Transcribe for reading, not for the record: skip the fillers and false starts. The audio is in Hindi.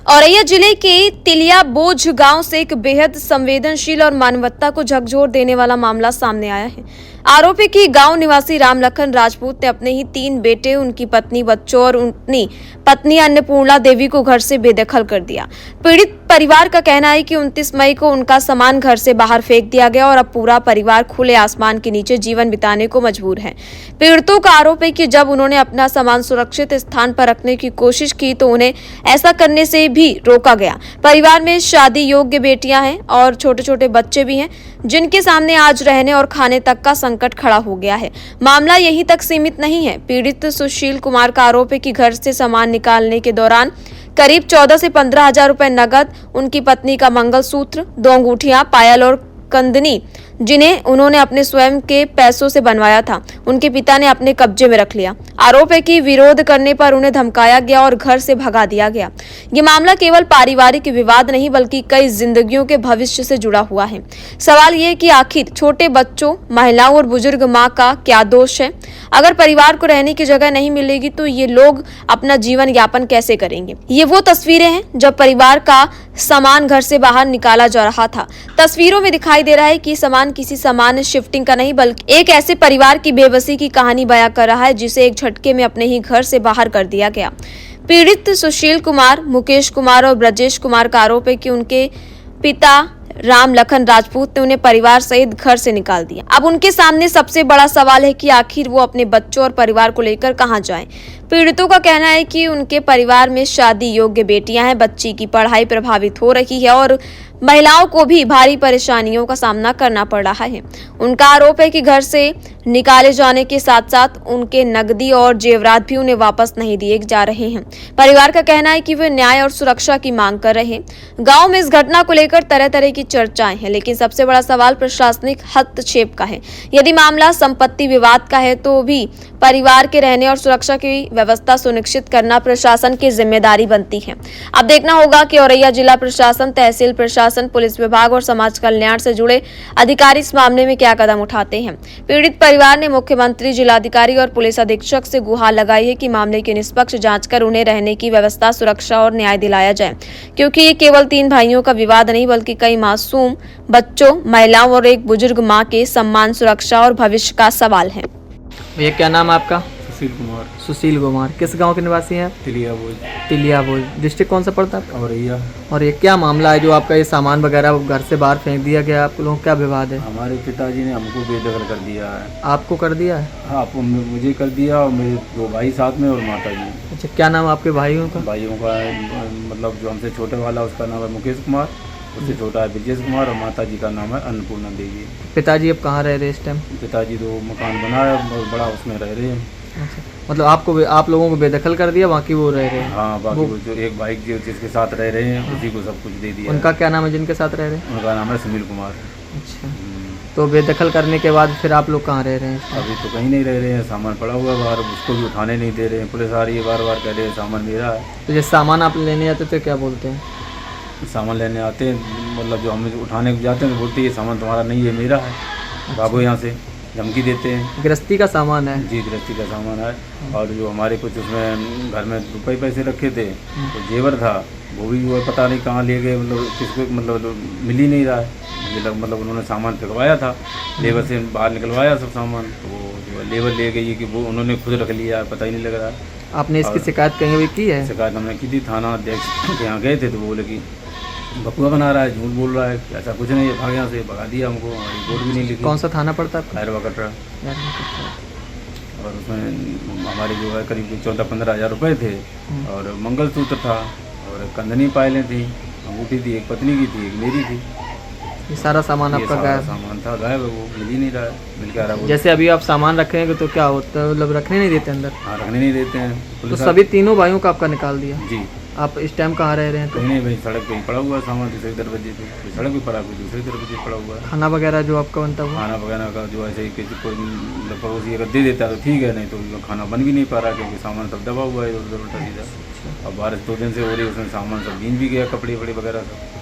औरैया जिले के तिलिया बोझ गांव से एक बेहद संवेदनशील और मानवता को झकझोर देने वाला मामला सामने आया है। आरोपी की गांव निवासी राम लखन राजपूत ने अपने ही 3 बेटे, उनकी पत्नी, बच्चों और अपनी पत्नी अन्नपूर्णा देवी को घर से बेदखल कर दिया। पीड़ित परिवार का कहना है कि 29 मई को उनका सामान घर से बाहर फेंक दिया गया और अब पूरा परिवार खुले आसमान के नीचे जीवन बिताने को मजबूर है। पीड़ितों का आरोप है कि जब उन्होंने अपना सामान सुरक्षित स्थान पर रखने की कोशिश की तो उन्हें ऐसा करने से भी रोका गया। परिवार में शादी योग्य बेटियां हैं और छोटे छोटे बच्चे भी हैं, जिनके सामने आज रहने और खाने तक का संकट खड़ा हो गया है। मामला यहीं तक सीमित नहीं है। पीड़ित सुशील कुमार का आरोप है कि घर से सामान निकालने के दौरान करीब 14 से 15 हजार रुपए नगद, उनकी पत्नी का मंगलसूत्र, 2 अंगूठियां, पायल और कंदनी, जिन्हें उन्होंने अपने स्वयं के पैसों से बनवाया था, उनके पिता ने अपने कब्जे में रख लिया। आरोप है कि विरोध करने पर उन्हें धमकाया गया और घर से भगा दिया गया। ये मामला केवल पारिवारिक विवाद नहीं बल्कि कई जिंदगियों के भविष्य से जुड़ा हुआ है। सवाल ये है कि आखिर छोटे बच्चों, महिलाओं और बुजुर्ग माँ का क्या दोष है? अगर परिवार को रहने की जगह नहीं मिलेगी तो ये लोग अपना जीवन यापन कैसे करेंगे? ये वो तस्वीरें हैं जब परिवार का सामान घर से बाहर निकाला जा रहा था। तस्वीरों में दिखाई दे रहा है कि सामान किसी सामान्य शिफ्टिंग का नहीं बल्कि एक ऐसे परिवार की बेबसी की कहानी बयां कर रहा है जिसे एक झटके में अपने ही घर से बाहर कर दिया गया। पीड़ित सुशील कुमार, मुकेश कुमार और ब्रजेश कुमार का आरोप है कि उनके पिता राम लखन राजपूत ने उन्हें परिवार सहित घर से निकाल दिया। अब उनके सामने सबसे बड़ा सवाल है कि आखिर वो अपने बच्चों और परिवार को लेकर कहां जाएं। पीड़ितों का कहना है कि उनके परिवार में शादी योग्य बेटियां हैं, बच्ची की पढ़ाई प्रभावित हो रही है और महिलाओं को भी भारी परेशानियों का सामना करना पड़ रहा है। उनका आरोप है कि घर से निकाले जाने के साथ साथ उनके नकदी और जेवरात भी उन्हें वापस नहीं दिए जा रहे हैं। परिवार का कहना है कि वे न्याय और सुरक्षा की मांग कर रहे हैं। गांव में इस घटना को लेकर तरह तरह की चर्चाएं हैं, लेकिन सबसे बड़ा सवाल प्रशासनिक हस्तक्षेप का है। यदि मामला संपत्ति विवाद का है तो भी परिवार के रहने और सुरक्षा की व्यवस्था सुनिश्चित करना प्रशासन की जिम्मेदारी बनती है। अब देखना होगा कि औरैया जिला प्रशासन, तहसील प्रशासन, पुलिस विभाग और समाज कल्याण से जुड़े अधिकारी इस मामले में क्या कदम उठाते हैं। पीड़ित परिवार ने मुख्यमंत्री, जिलाधिकारी और पुलिस अधीक्षक से गुहार लगाई है कि मामले की निष्पक्ष जांच कर उन्हें रहने की व्यवस्था, सुरक्षा और न्याय दिलाया जाए, क्योंकि ये केवल 3 भाइयों का विवाद नहीं बल्कि कई मासूम बच्चों, महिलाओं और एक बुजुर्ग माँ के सम्मान, सुरक्षा और भविष्य का सवाल है। भैया क्या नाम है आपका? सुशील कुमार। सुशील कुमार। किस गांव के निवासी हैं? तिलिया बोझ। तिलिया बोझ। डिस्ट्रिक्ट कौन सा पड़ता है? औरैया। और ये क्या मामला है जो आपका ये सामान वगैरह घर से बाहर फेंक दिया गया? आप लोगों का क्या विवाद है? हमारे पिताजी ने हमको बेदखल कर दिया है। आपको कर दिया है? हाँ, मुझे कर दिया और मेरे 2 भाई साथ में और माता जी। अच्छा, क्या नाम है आपके भाइयों का? भाइयों का मतलब जो हमसे छोटे वाला उसका नाम है मुकेश कुमार, उससे छोटा है ब्रजेश कुमार और माता जी का नाम है अन्नपूर्णा देवी। पिताजी अब कहाँ रह रहे हैं इस टाइम? पिताजी तो मकान बना है बहुत बड़ा, उसमें रह रहे हैं। अच्छा, मतलब आप लोगों को बेदखल कर दिया, बाकी वो रह रहे हैं? हाँ, बाकी वो जो एक भाई जिसके साथ रह रहे हैं उसी को सब कुछ दे दिया। उनका क्या नाम है जिनके साथ रह रहे हैं? उनका नाम है सुनील कुमार। अच्छा, तो बेदखल करने के बाद फिर आप लोग कहाँ रह रहे हैं? अभी तो कहीं नहीं रह रहे हैं, सामान पड़ा हुआ है बाहर, उसको भी उठाने नहीं दे रहे हैं। पुलिस आ रही है, बार बार कह रहे हैं सामान मेरा है। तो जैसे सामान आप लेने जाते तो क्या बोलते हैं? सामान लेने आते हैं, मतलब जो हम उठाने जाते हैं तो बोलते हैं ये सामान तुम्हारा नहीं है, मेरा है, भागो यहाँ से, धमकी देते हैं। गृहस्थी का सामान है? जी, गृहस्थी का सामान है। और जो हमारे कुछ उसमें घर में रुपये पैसे रखे थे, तो जेवर था, वो भी वो पता नहीं कहाँ ले गए, मतलब किसको, मतलब मिल ही नहीं रहा है। मतलब उन्होंने सामान फेंकवाया था, लेबर से बाहर निकलवाया सब सामान, तो वो जो लेबर ले गई कि वो उन्होंने खुद रख लिया, पता ही नहीं लग रहा है। आपने इसकी शिकायत कहीं भी की है? शिकायत हमने की थी, थाना अध्यक्ष के यहाँ गए थे तो वो बोले कि बकुआ बना रहा है, झूठ बोल रहा है, ऐसा कुछ नहीं है, भाग यहाँ से, भगा दिया हमको, रिपोर्ट भी नहीं लिखी। कौन सा थाना पड़ता है? खैरवा कटरा। और उसमें हमारे जो है करीब 14-15 हज़ार रुपये थे और मंगलसूत्र था और कंदनी पायलें थी, अंगूठी थी, एक पत्नी की थी, एक मेरी थी। ये सारा सामान आपका गायब? सामान था गायब, वो मिल ही नहीं रहा है, मिल के आ रहा है। जैसे अभी आप सामान रखेंगे तो क्या होता है, मतलब रखने नहीं देते अंदर? हाँ, रखने नहीं देते हैं। तो सभी तीनों भाइयों का आपका निकाल दिया? जी। आप इस टाइम कहाँ रह रहे हैं? कहीं नहीं भाई, सड़क पे ही पड़ा हुआ है सामान, दूसरे दरवाजे पे, कोई सड़क पे पड़ा, कोई दूसरे दरवाजे पे पड़ा हुआ है। खाना वगैरह जो आपका बनता है? खाना वगैरह का जो ऐसे ही किसी को पड़ोसी अगर दे देता है तो ठीक है, नहीं तो खाना बन भी नहीं पा रहा क्योंकि सामान सब दबा हुआ है उधर उल्टा सीधा। और बारिश 2 दिन से हो रही है, उसमें सामान सब भीग भी गया, कपड़े वपड़े वगैरह सब।